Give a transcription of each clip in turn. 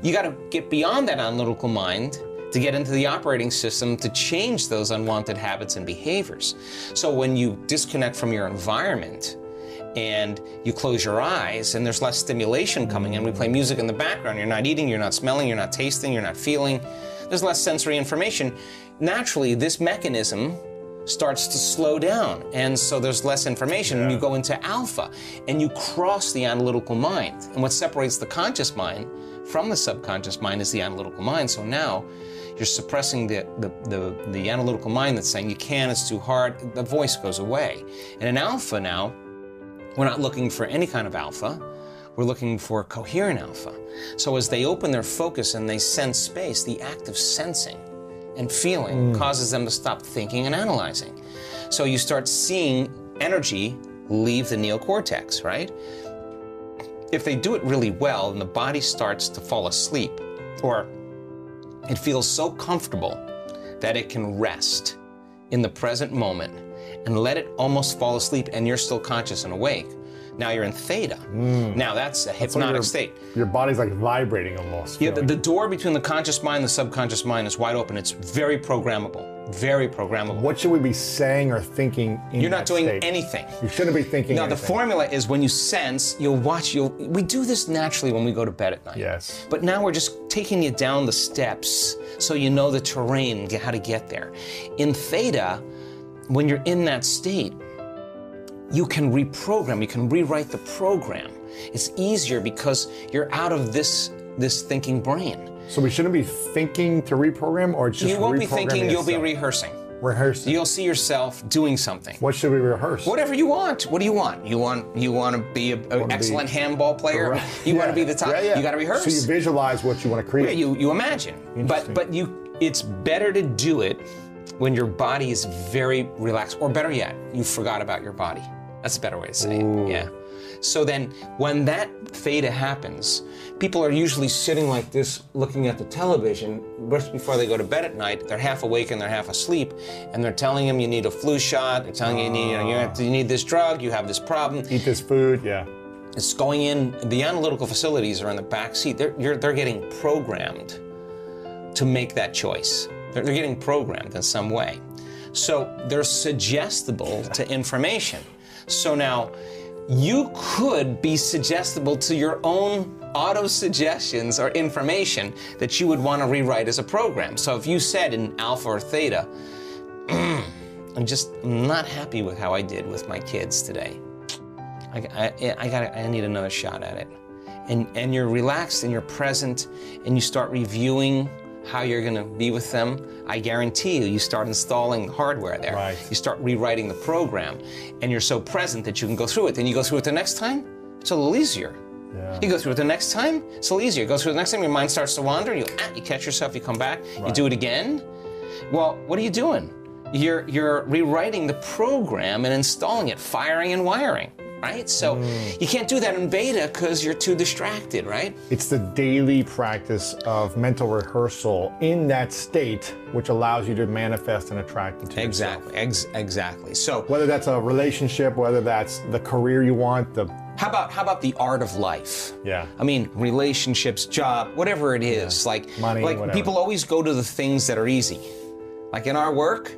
You got to get beyond that analytical mind to get into the operating system to change those unwanted habits and behaviors. So when you disconnect from your environment and you close your eyes and there's less stimulation coming in, we play music in the background, you're not eating, you're not smelling, you're not tasting, you're not feeling, there's less sensory information. Naturally, this mechanism starts to slow down, and so there's less information, and you go into alpha, and you cross the analytical mind. And what separates the conscious mind from the subconscious mind is the analytical mind. So now you're suppressing the analytical mind that's saying you can't, it's too hard, the voice goes away. And in alpha now, we're not looking for any kind of alpha, we're looking for coherent alpha. So as they open their focus and they sense space, the act of sensing and feeling causes them to stop thinking and analyzing. So you start seeing energy leave the neocortex, right? If they do it really well and the body starts to fall asleep, or it feels so comfortable that it can rest in the present moment and let it almost fall asleep and you're still conscious and awake, now you're in theta. Now that's a hypnotic state. Your body's like vibrating almost. Yeah, the door between the conscious mind and the subconscious mind is wide open. It's very programmable. Very programmable. What should we be saying or thinking in You're not doing state? anything. You shouldn't be thinking Now, anything. the formula is when you sense, you'll watch, we do this naturally when we go to bed at night. Yes. But now we're just taking you down the steps so you know the terrain, how to get there. In theta, when you're in that state, you can reprogram, you can rewrite the program. It's easier because you're out of this thinking brain. So we shouldn't be thinking to reprogram, or just You won't be reprogramming thinking, you'll be itself? rehearsing. Rehearsing. You'll see yourself doing something. What should we rehearse? Whatever you want. What do you want? You want to be an excellent handball player? Right. You want to be the top? You got to rehearse. So you visualize what you want to create. Yeah, you imagine. But it's better to do it when your body is very relaxed, or better yet, you forgot about your body. That's a better way to say it. Yeah. So then, when that theta happens, people are usually sitting like this, looking at the television just before they go to bed at night. They're half awake and they're half asleep, and they're telling them you need a flu shot. They're telling you need this drug. You have this problem. Eat this food. Yeah. It's going in. The analytical facilities are in the back seat. They're getting programmed to make that choice. They're getting programmed in some way. So they're suggestible to information. So now, you could be suggestible to your own auto-suggestions or information that you would want to rewrite as a program. So if you said in alpha or theta, I'm not happy with how I did with my kids today. I need another shot at it. And you're relaxed and you're present and you start reviewing how you're going to be with them, I guarantee you start installing hardware there. Right. You start rewriting the program, and you're so present that you can go through it. Then you go through it the next time, it's a little easier. Yeah. You go through it the next time, it's a little easier. You go through it the next time, your mind starts to wander, you catch yourself, you come back, you do it again. Well, what are you doing? You're rewriting the program and installing it, firing and wiring. Right? So you can't do that in beta because you're too distracted, right? It's the daily practice of mental rehearsal in that state, which allows you to manifest and attract it to yourself. Exactly. So whether that's a relationship, whether that's the career you want, How about the art of life? Yeah. I mean, relationships, job, whatever it is. Like money, like whatever. People always go to the things that are easy. Like in our work,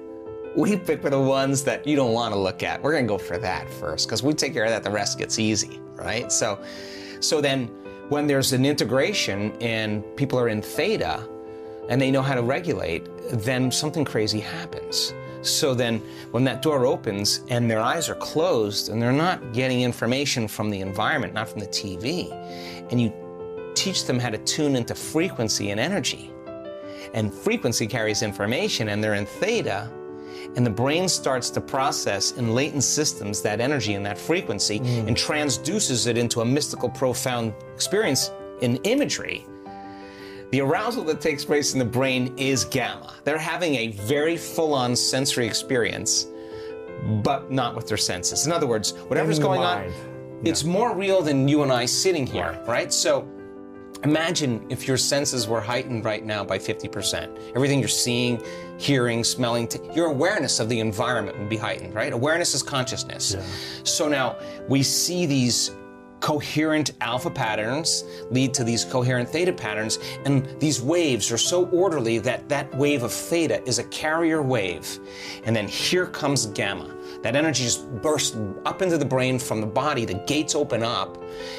we pick for the ones that you don't want to look at. We're going to go for that first because we take care of that, the rest gets easy, right? So then when there's an integration and people are in theta and they know how to regulate, then something crazy happens. So then when that door opens and their eyes are closed and they're not getting information from the environment, not from the TV, and you teach them how to tune into frequency and energy, and frequency carries information and they're in theta, and the brain starts to process in latent systems that energy and that frequency and transduces it into a mystical, profound experience in imagery. The arousal that takes place in the brain is gamma. They're having a very full-on sensory experience, but not with their senses. In other words, whatever's going on, it's more real than you and I sitting here, right? So imagine if your senses were heightened right now by 50%. Everything you're seeing, hearing, smelling, your awareness of the environment would be heightened, right? Awareness is consciousness. Yeah. So now we see these coherent alpha patterns lead to these coherent theta patterns, and these waves are so orderly that that wave of theta is a carrier wave. And then here comes gamma. That energy just bursts up into the brain from the body, the gates open up,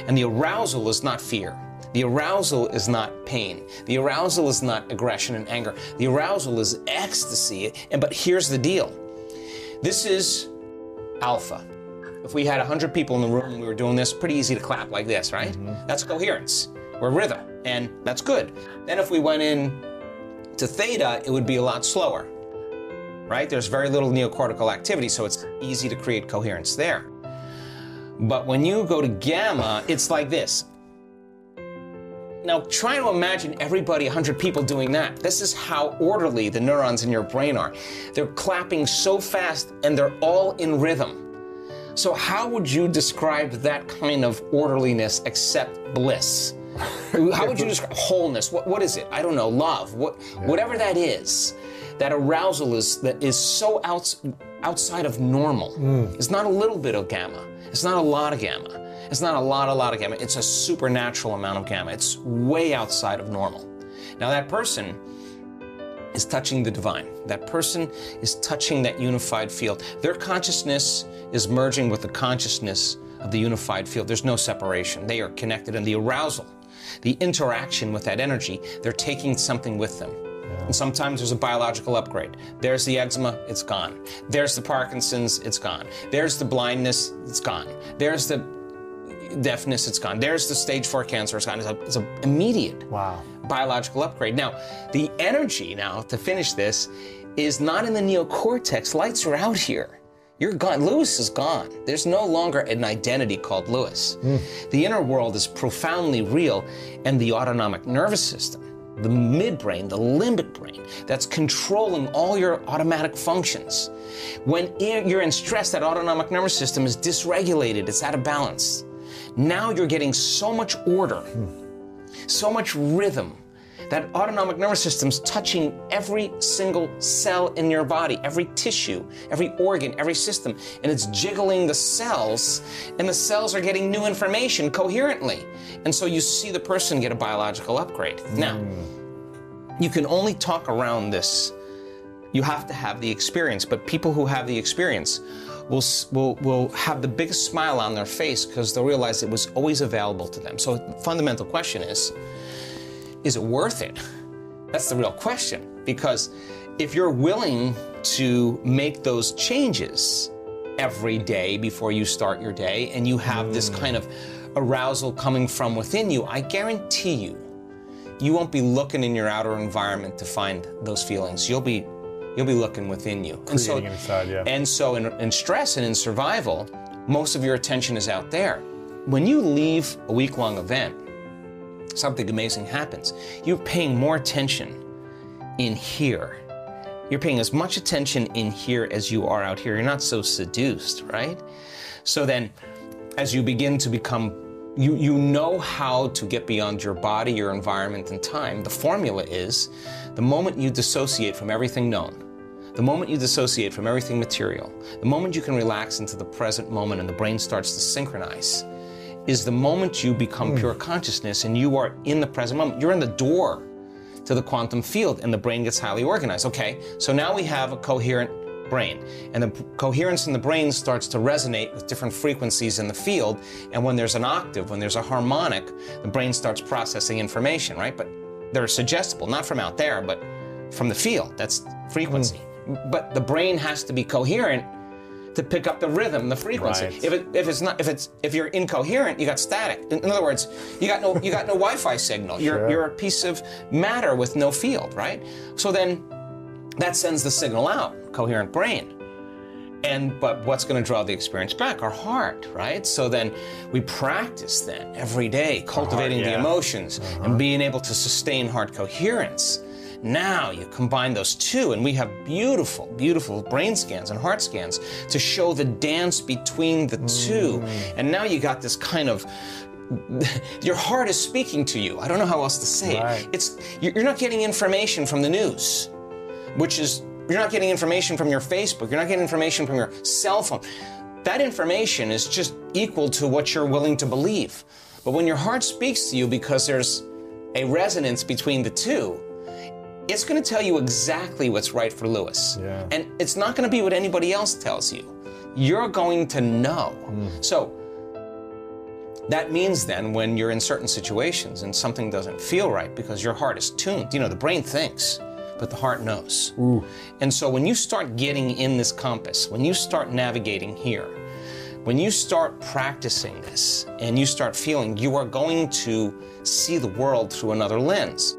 and the arousal is not fear. The arousal is not pain. The arousal is not aggression and anger. The arousal is ecstasy. But here's the deal. This is alpha. If we had 100 people in the room and we were doing this, pretty easy to clap like this, right? Mm-hmm. That's coherence. We're rhythm, and that's good. Then if we went in to theta, it would be a lot slower, right? There's very little neocortical activity, so it's easy to create coherence there. But when you go to gamma, it's like this. Now try to imagine everybody, 100 people doing that. This is how orderly the neurons in your brain are. They're clapping so fast and they're all in rhythm. So how would you describe that kind of orderliness except bliss? How would you describe wholeness? What is it? I don't know, love, whatever that is. That arousal is so outside of normal. It's not a little bit of gamma. It's not a lot of gamma. It's not a lot of gamma. It's a supernatural amount of gamma. It's way outside of normal. Now that person is touching the divine. That person is touching that unified field. Their consciousness is merging with the consciousness of the unified field. There's no separation. They are connected, and the arousal, the interaction with that energy, they're taking something with them. And sometimes there's a biological upgrade. There's the eczema, it's gone. There's the Parkinson's, it's gone. There's the blindness, it's gone. There's the deafness, it's gone. There's the stage 4 cancer, it's gone. It's an immediate biological upgrade. Now, the energy now, to finish this, is not in the neocortex. Lights are out here. You're gone. Lewis is gone. There's no longer an identity called Lewis. The inner world is profoundly real, and the autonomic nervous system, the midbrain, the limbic brain, that's controlling all your automatic functions. When you're in stress, that autonomic nervous system is dysregulated. It's out of balance. Now you're getting so much order, so much rhythm. That autonomic nervous system's touching every single cell in your body, every tissue, every organ, every system, and it's jiggling the cells, and the cells are getting new information coherently. And so you see the person get a biological upgrade. Now, you can only talk around this. You have to have the experience, but people who have the experience will have the biggest smile on their face because they'll realize it was always available to them. So the fundamental question is it worth it? That's the real question. Because if you're willing to make those changes every day before you start your day, and you have this kind of arousal coming from within you, I guarantee you won't be looking in your outer environment to find those feelings. You'll be looking within you. Creating inside, yeah. And so in stress and in survival, most of your attention is out there. When you leave a week-long event, something amazing happens. You're paying more attention in here. You're paying as much attention in here as you are out here. You're not so seduced, right? So then, as you begin to become, you know how to get beyond your body, your environment, and time. The formula is, the moment you dissociate from everything known, the moment you dissociate from everything material, the moment you can relax into the present moment and the brain starts to synchronize, is the moment you become pure consciousness and you are in the present moment. You're in the door to the quantum field and the brain gets highly organized. Okay, so now we have a coherent brain, and the coherence in the brain starts to resonate with different frequencies in the field, and when there's an octave, when there's a harmonic, the brain starts processing information, right? But they're suggestible, not from out there, but from the field. That's frequency. But the brain has to be coherent to pick up the rhythm, the frequency. Right. If you're incoherent, you got static. In other words, you got no Wi-Fi signal. You're a piece of matter with no field, right? So then that sends the signal out, coherent brain. But what's going to draw the experience back? Our heart, right? So then we practice then every day, cultivating the emotions and being able to sustain heart coherence. Now you combine those two, and we have beautiful, beautiful brain scans and heart scans to show the dance between the two. And now you got this kind of, your heart is speaking to you. I don't know how else to say it. You're not getting information from the news, which is, you're not getting information from your Facebook. You're not getting information from your cell phone. that information is just equal to what you're willing to believe. But when your heart speaks to you because there's a resonance between the two, it's going to tell you exactly what's right for Lewis. Yeah. And it's not going to be what anybody else tells you. You're going to know. So that means then when you're in certain situations and something doesn't feel right because your heart is tuned, you know, the brain thinks, but the heart knows. Ooh. And so when you start getting in this compass, when you start navigating here, when you start practicing this and you start feeling, you are going to see the world through another lens.